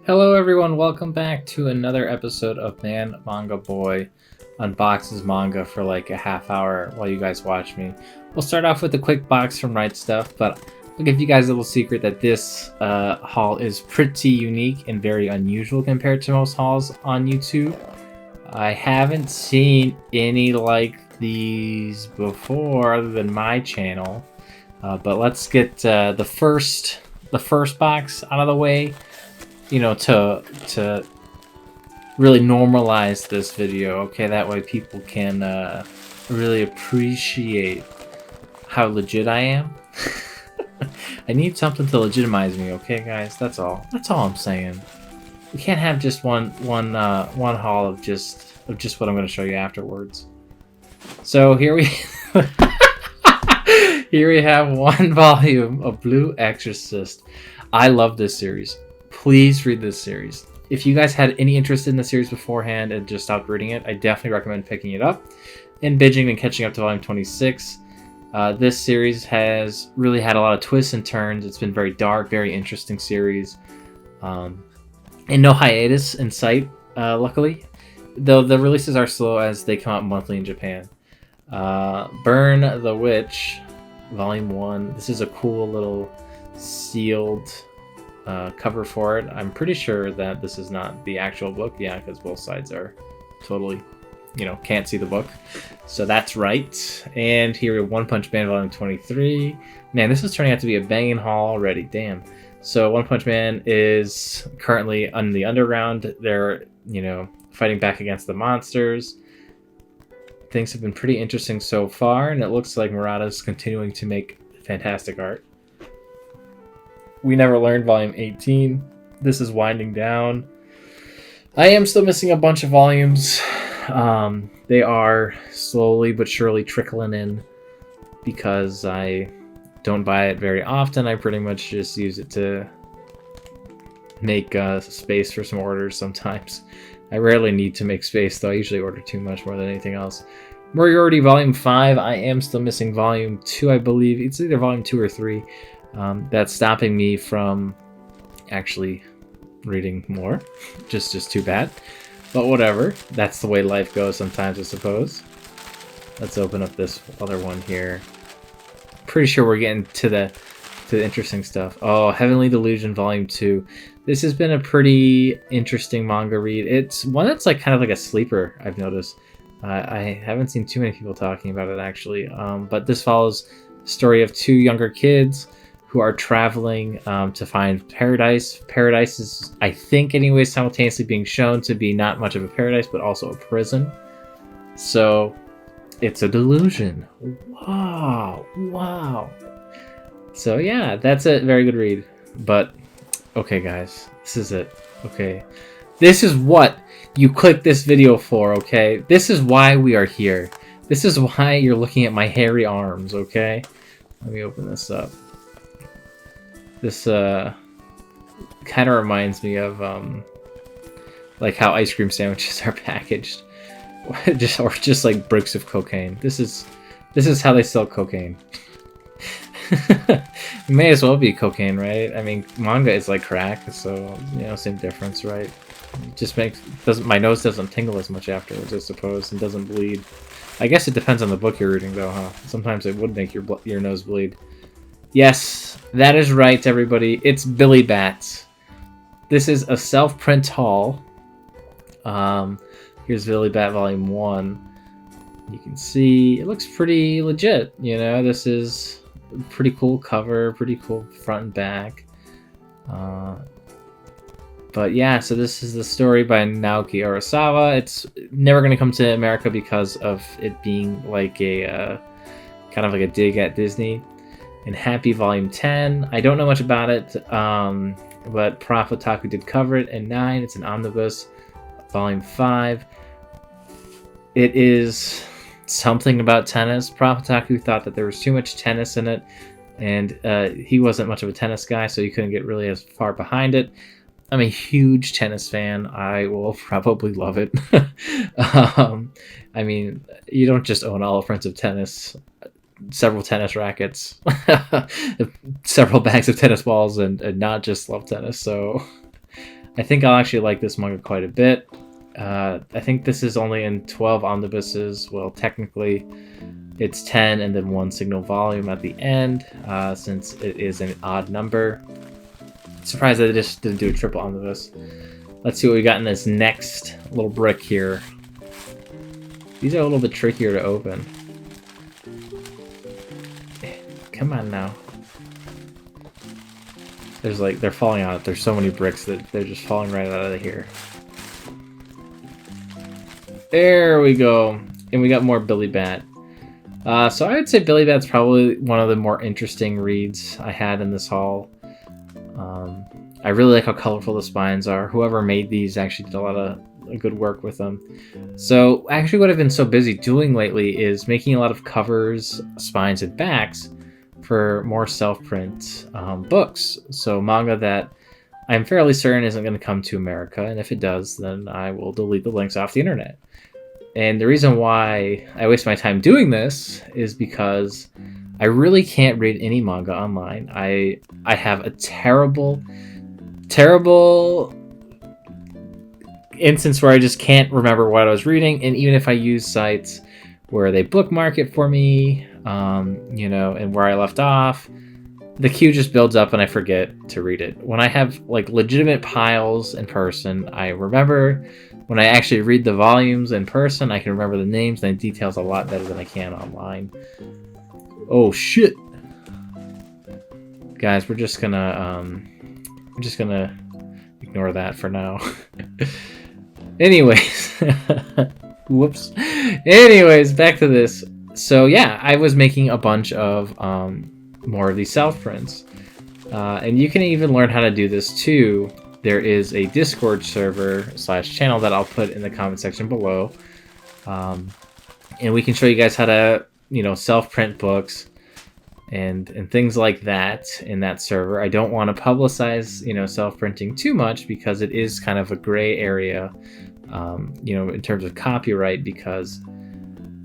Hello everyone, welcome back to another episode of Manga Boy unboxes manga for like a half hour while you guys watch me. We'll start off with a quick box from Right Stuff, but I'll give you guys a little secret that this haul is pretty unique and very unusual compared to most hauls on YouTube. I haven't seen any like these before other than my channel, but let's get the first box out of the way. You know, to really normalize this video, okay? That way people can really appreciate how legit I am. I need something to legitimize me, okay, guys? That's all. That's all I'm saying. We can't have just one haul of just what I'm going to show you afterwards. So here we here we have one volume of Blue Exorcist. I love this series. Please read this series. If you guys had any interest in the series beforehand and just stopped reading it, I definitely recommend picking it up and binging and catching up to volume 26. This series has really had a lot of twists and turns. It's been very dark, very interesting series. And no hiatus in sight, luckily. Though the releases are slow as they come out monthly in Japan. Burn the Witch, Volume 1. This is a cool little sealed cover for it. I'm pretty sure that this is not the actual book, yeah, because both sides are totally, can't see the book. So that's right. And here we have One Punch Man Volume 23. Man, this is turning out to be a banging haul already, damn. So One Punch Man is currently on the underground. They're, fighting back against the monsters. Things have been pretty interesting so far, and it looks like Murata's continuing to make fantastic art. We Never Learned Volume 18. This is winding down. I am still missing a bunch of volumes. They are slowly but surely trickling in because I don't buy it very often. I pretty much just use it to make space for some orders sometimes. I rarely need to make space, though. I usually order too much more than anything else. Moriarty Volume 5. I am still missing Volume 2, I believe. It's either Volume 2 or 3. That's stopping me from actually reading more. Just too bad. But whatever. That's the way life goes sometimes, I suppose. Let's open up this other one here. Pretty sure we're getting to the interesting stuff. Oh, Heavenly Delusion Volume 2. This has been a pretty interesting manga read. It's one that's like kind of like a sleeper, I've noticed. I haven't seen too many people talking about it, actually. But this follows the story of two younger kids who are traveling to find paradise. Paradise is, I think anyway, simultaneously being shown to be not much of a paradise, but also a prison. So it's a delusion. Wow. So yeah, that's a very good read. But okay, guys, this is it. Okay, this is what you clicked this video for, okay? This is why we are here. This is why you're looking at my hairy arms, okay? Let me open this up. This kind of reminds me of like how ice cream sandwiches are packaged, just like bricks of cocaine. This is how they sell cocaine. It may as well be cocaine, right? I mean, manga is like crack, so same difference, right? It just my nose doesn't tingle as much afterwards, I suppose, and doesn't bleed. I guess it depends on the book you're reading, though, huh? Sometimes it would make your nose bleed. Yes, that is right, everybody. It's Billy Bats. This is a self-print haul. Here's Billy Bat Volume 1. You can see it looks pretty legit. This is a pretty cool cover, pretty cool front and back. But yeah, so this is the story by Naoki Urasawa. It's never going to come to America because of it being like a kind of like a dig at Disney. In Happy Volume 10, I don't know much about it, but Prof Otaku did cover it. In 9, it's an omnibus. Volume 5, it is something about tennis. Prof Otaku thought that there was too much tennis in it, and he wasn't much of a tennis guy, so he couldn't get really as far behind it. I'm a huge tennis fan. I will probably love it. I mean, you don't just own all Friends of Tennis, several tennis rackets, several bags of tennis balls, and not just love tennis. So I think I'll actually like this manga quite a bit. I think this is only in 12 omnibuses. Well, technically it's 10 and then one single volume at the end, since it is an odd number. Surprised that they just didn't do a triple omnibus. Let's see what we got in this next little brick here. These are a little bit trickier to open. Come on now. There's like, they're falling out. There's so many bricks that they're just falling right out of here. There we go. And we got more Billy Bat. So I would say Billy Bat's probably one of the more interesting reads I had in this haul. I really like how colorful the spines are. Whoever made these actually did a lot of good work with them. So actually what I've been so busy doing lately is making a lot of covers, spines, and backs for more self-print books. So manga that I'm fairly certain isn't going to come to America, and if it does, then I will delete the links off the internet. And the reason why I waste my time doing this is because I really can't read any manga online. I have a terrible instance where I just can't remember what I was reading, and even if I use sites where they bookmark it for me, you know, and where I left off, the queue just builds up and I forget to read it. When I have like legitimate piles in person, I remember. When I actually read the volumes in person, I can remember the names and the details a lot better than I can online. Oh shit, guys, we're just gonna ignore that for now. Anyways, whoops. Anyways, back to this. So yeah, I was making a bunch of more of these self prints, and you can even learn how to do this too. There is a Discord server / channel that I'll put in the comment section below, and we can show you guys how to, you know, self-print books and things like that in that server. I don't want to publicize, you know, self-printing too much because it is kind of a gray area, you know, in terms of copyright, because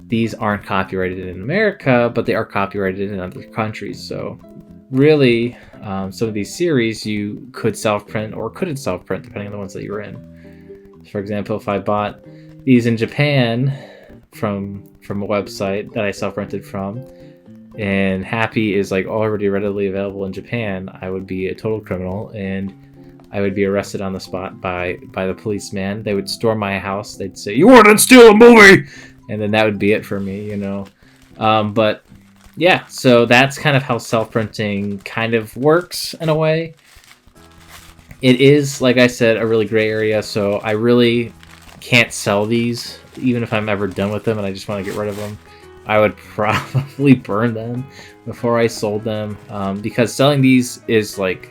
these aren't copyrighted in America, but they are copyrighted in other countries. So really, some of these series you could self-print or couldn't self-print depending on the ones that you're in. For example, if I bought these in Japan from a website that I self-rented from, and Happy is like already readily available in Japan, I would be a total criminal and I would be arrested on the spot by the policeman. They would storm my house. They'd say, "You wouldn't steal a movie!" And then that would be it for me, you know. But yeah, so that's kind of how self-printing kind of works in a way. It is, like I said, a really gray area, so I really can't sell these, even if I'm ever done with them and I just want to get rid of them. I would probably burn them before I sold them, because selling these is like,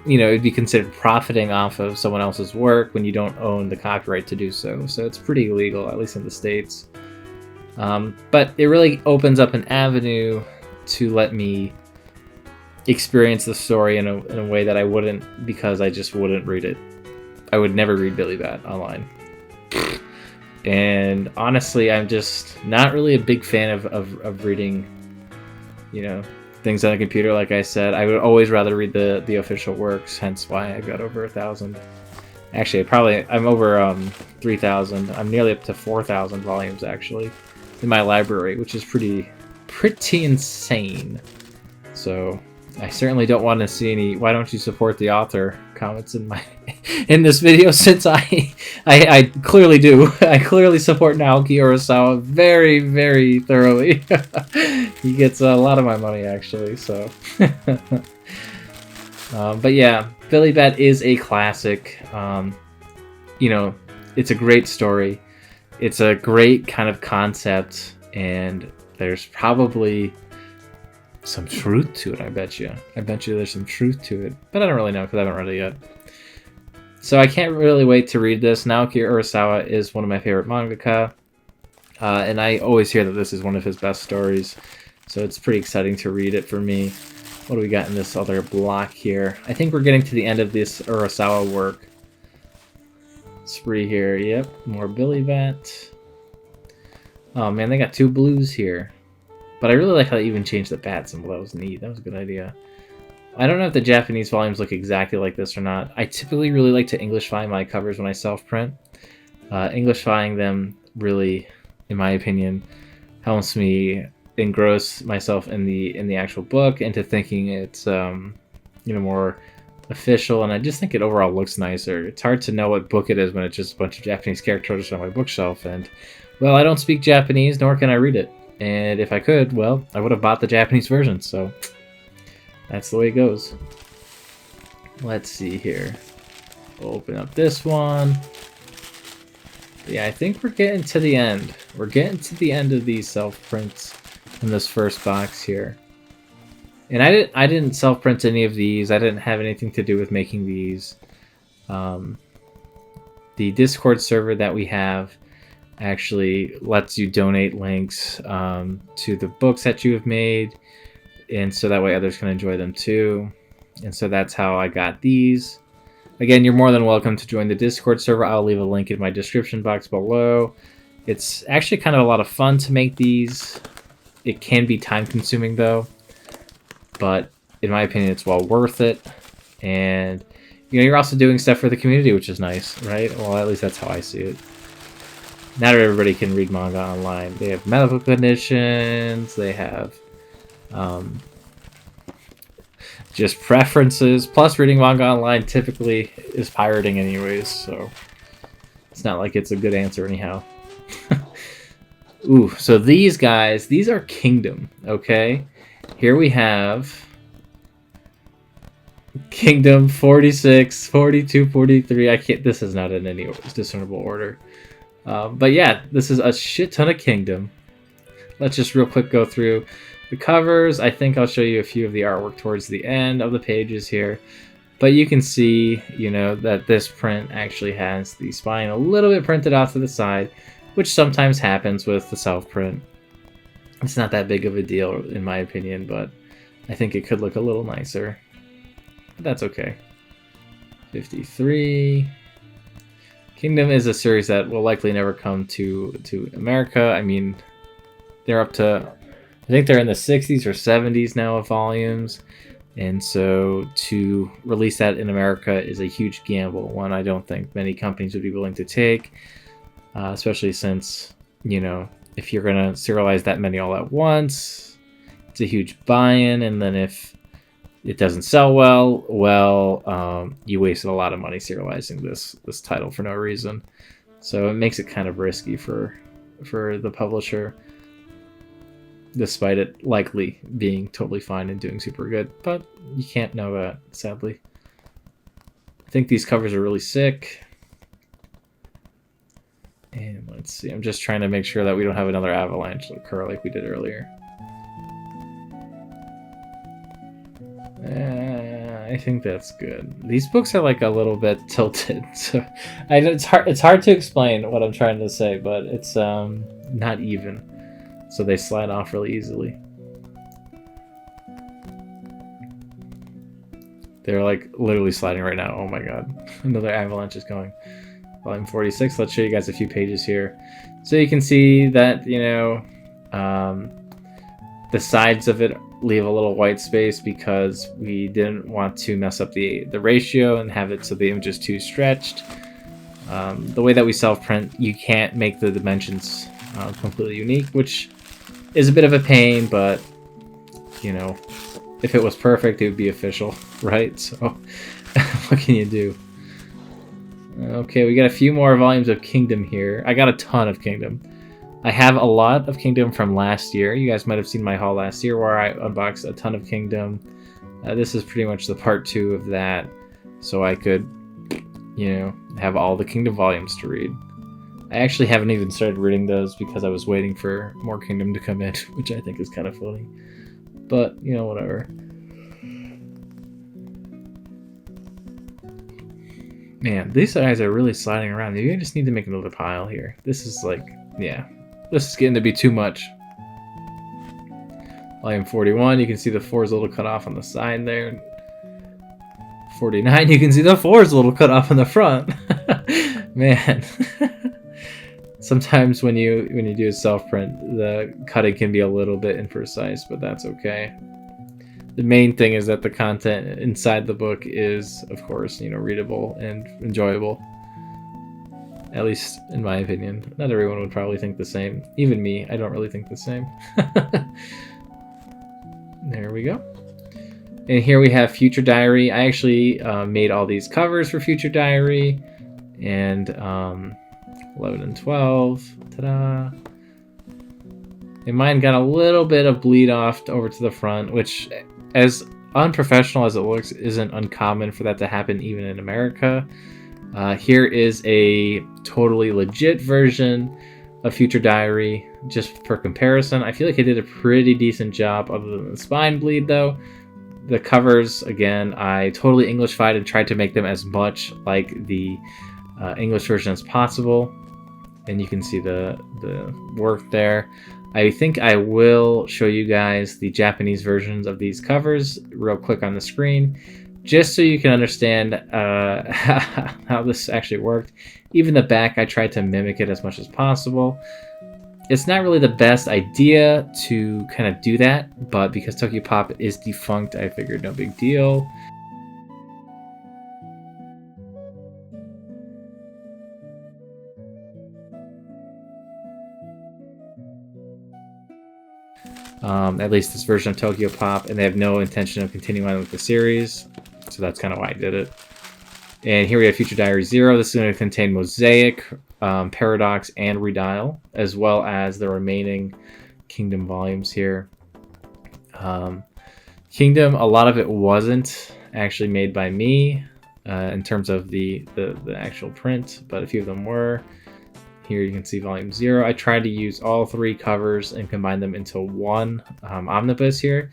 you know, it'd be considered profiting off of someone else's work when you don't own the copyright to do so. So it's pretty illegal, at least in the States. But it really opens up an avenue to let me experience the story in a way that I wouldn't, because I just wouldn't read it. I would never read Billy Bat online. And honestly, I'm just not really a big fan of reading, you know, things on a computer. Like I said, I would always rather read the official works, hence why I've got over 1,000. Actually, I'm over 3,000. I'm nearly up to 4,000 volumes, actually, in my library, which is pretty insane. So I certainly don't want to see any "why don't you support the author" comments in this video, since I clearly do. I clearly support Naoki Urasawa very, very thoroughly. He gets a lot of my money, actually. So, but yeah, Billy Bat is a classic. You know, it's a great story. It's a great kind of concept, and there's probably some truth to it, I bet you. I bet you there's some truth to it, but I don't really know because I haven't read it yet. So I can't really wait to read this. Naoki Urasawa is one of my favorite mangaka, and I always hear that this is one of his best stories, so it's pretty exciting to read it for me. What do we got in this other block here? I think we're getting to the end of this Urasawa work spree here. Yep, more Billy Bat. Oh man, they got 2 blues here. But I really like how they even changed the bat symbol. That was neat. That was a good idea. I don't know if the Japanese volumes look exactly like this or not. I typically really like to Englishify my covers when I self-print. Englishifying them really, in my opinion, helps me engross myself in the actual book into thinking it's more official, and I just think it overall looks nicer. It's hard to know what book it is when it's just a bunch of Japanese characters on my bookshelf, and well, I don't speak Japanese, nor can I read it. And if I could, well, I would have bought the Japanese version, so that's the way it goes. Let's see here. We'll open up this one. Yeah, I think we're getting to the end. We're getting to the end of these self-prints in this first box here. And I didn't self-print any of these. I didn't have anything to do with making these. The Discord server that we have actually lets you donate links to the books that you have made, and so that way others can enjoy them too. And so that's how I got these. Again, you're more than welcome to join the Discord server. I'll leave a link in my description box below. It's actually kind of a lot of fun to make these. It can be time consuming though, but in my opinion it's well worth it. And you're also doing stuff for the community, which is nice, right? Well, at least that's how I see it. Not everybody can read manga online. They have medical conditions, they have just preferences. Plus, reading manga online typically is pirating anyways, so it's not like it's a good answer anyhow. Ooh, so these guys, these are Kingdom, okay? Here we have Kingdom 46, 42, 43. I can't, this is not in any discernible order. But yeah, this is a shit ton of Kingdom. Let's just real quick go through the covers. I think I'll show you a few of the artwork towards the end of the pages here. But you can see, that this print actually has the spine a little bit printed off to the side, which sometimes happens with the self-print. It's not that big of a deal, in my opinion, but I think it could look a little nicer. But that's okay. 53. Kingdom is a series that will likely never come to America. I mean, they're up to, I think they're in the 60s or 70s now of volumes. And so to release that in America is a huge gamble, one I don't think many companies would be willing to take, especially since, if you're going to serialize that many all at once, it's a huge buy-in. And then if it doesn't sell well, you wasted a lot of money serializing this title for no reason. So it makes it kind of risky for the publisher, despite it likely being totally fine and doing super good. But you can't know that, sadly. I think these covers are really sick. And let's see, I'm just trying to make sure that we don't have another avalanche occur like we did earlier. I think that's good. These books are like a little bit tilted, so it's hard to explain what I'm trying to say, but it's not even, so they slide off really easily. They're like literally sliding right now. Oh my god, another avalanche is going. Volume 46. Let's show you guys a few pages here, so you can see that the sides of it leave a little white space because we didn't want to mess up the ratio and have it so the image is too stretched. The way that we self-print, you can't make the dimensions completely unique, which is a bit of a pain, but if it was perfect, it would be official, right? So what can you do? Okay, we got a few more volumes of Kingdom here. I got a ton of Kingdom. I have a lot of Kingdom from last year. You guys might have seen my haul last year where I unboxed a ton of Kingdom. This is pretty much the part 2 of that, so I could, have all the Kingdom volumes to read. I actually haven't even started reading those because I was waiting for more Kingdom to come in, which I think is kind of funny. But, whatever. Man, these guys are really sliding around. Maybe I just need to make another pile here. This is like, yeah. This is getting to be too much. Volume 41, you can see the 4 is a little cut off on the side there. 49, you can see the 4 is a little cut off on the front. Man. Sometimes when you do a self-print, the cutting can be a little bit imprecise, but that's okay. the main thing is that the content inside the book is, of course, readable and enjoyable. At least in my opinion. Not everyone would probably think the same. Even me, I don't really think the same. There we go. And here we have Future Diary. I actually made all these covers for Future Diary. And 11 and 12. Ta-da! And mine got a little bit of bleed off over to the front, which, as unprofessional as it looks, isn't uncommon for that to happen even in America. Here is a totally legit version of Future Diary, just for comparison. I feel like I did a pretty decent job other than the spine bleed, though. The covers, again, I totally English-fied and tried to make them as much like the English version as possible. And you can see the work there. I think I will show you guys the Japanese versions of these covers real quick on the screen, just so you can understand how this actually worked. Even the back, I tried to mimic it as much as possible. It's not really the best idea to kind of do that, but because Tokyopop is defunct, I figured no big deal. At least this version of Tokyopop, and they have no intention of continuing on with the series, so that's kind of why I did it. And here we have Future Diary 0. This is going to contain Mosaic, Paradox, and Redial, as well as the remaining Kingdom volumes here. Kingdom, a lot of it wasn't actually made by me in terms of the actual print, but a few of them were. Here you can see volume 0. I tried to use all 3 covers and combine them into one omnibus here,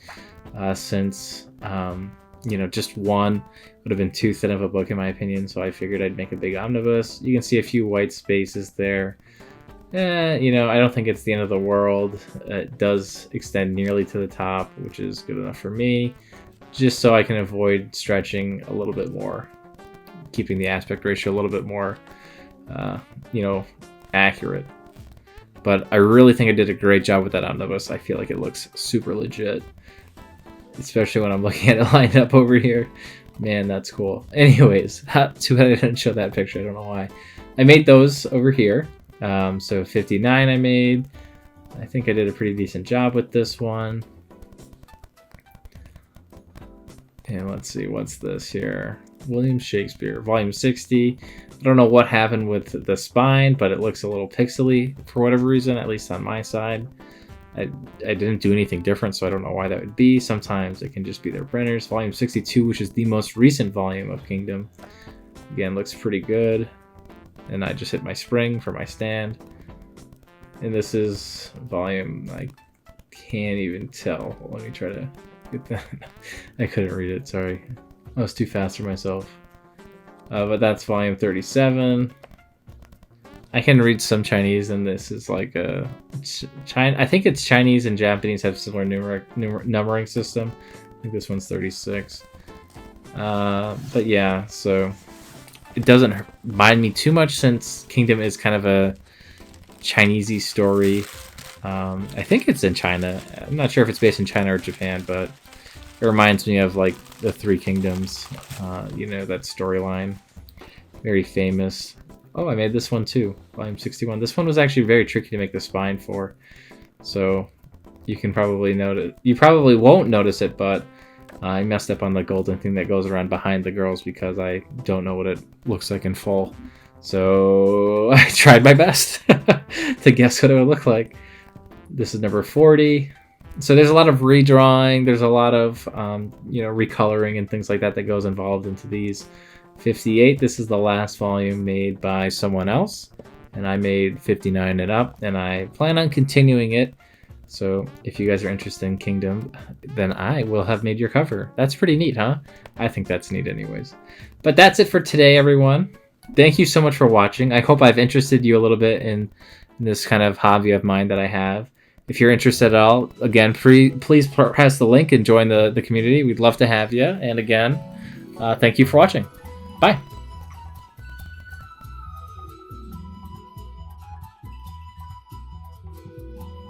since just one would have been too thin of a book in my opinion, so I figured I'd make a big omnibus. You can see a few white spaces there. I don't think it's the end of the world. It does extend nearly to the top, which is good enough for me, just so I can avoid stretching a little bit more, keeping the aspect ratio a little bit more accurate. But I really think I did a great job with that omnibus. I feel like it looks super legit, especially when I'm looking at it lined up over here. Man, that's cool. Anyways, too bad I didn't show that picture. I don't know why. I made those over here. So 59 I made. I think I did a pretty decent job with this one. And let's see, what's this here? William Shakespeare, volume 60. I don't know what happened with the spine, but it looks a little pixely for whatever reason, at least on my side. I didn't do anything different, so I don't know why that would be. Sometimes it can just be their printers. Volume 62, which is the most recent volume of Kingdom. Again, looks pretty good. And I just hit my spring for my stand. And this is volume, I can't even tell. Let me try to get that. I couldn't read it, sorry. I was too fast for myself. But that's volume 37. I can read some Chinese, and this is like a I think it's Chinese and Japanese have similar numbering system. I think this one's 36. But yeah, so it doesn't mind me too much since Kingdom is kind of a Chinesey story. I think it's in China. I'm not sure if it's based in China or Japan, but it reminds me of like the Three Kingdoms, that storyline. Very famous. Oh, I made this one too, volume 61. This one was actually very tricky to make the spine for, so you can probably notice. You probably won't notice it, but I messed up on the golden thing that goes around behind the girls because I don't know what it looks like in full. So I tried my best to guess what it would look like. This is number 40. So there's a lot of redrawing. There's a lot of recoloring and things like that goes involved into these. 58. This is the last volume made by someone else, and I made 59 and up, and I plan on continuing it. So if you guys are interested in Kingdom, then I will have made your cover. That's pretty neat, huh? I think that's neat anyways. But that's it for today, everyone. Thank you so much for watching. I hope I've interested you a little bit in this kind of hobby of mine that I have. If you're interested at all, again, please press the link and join the community. We'd love to have you. And again, thank you for watching. Bye.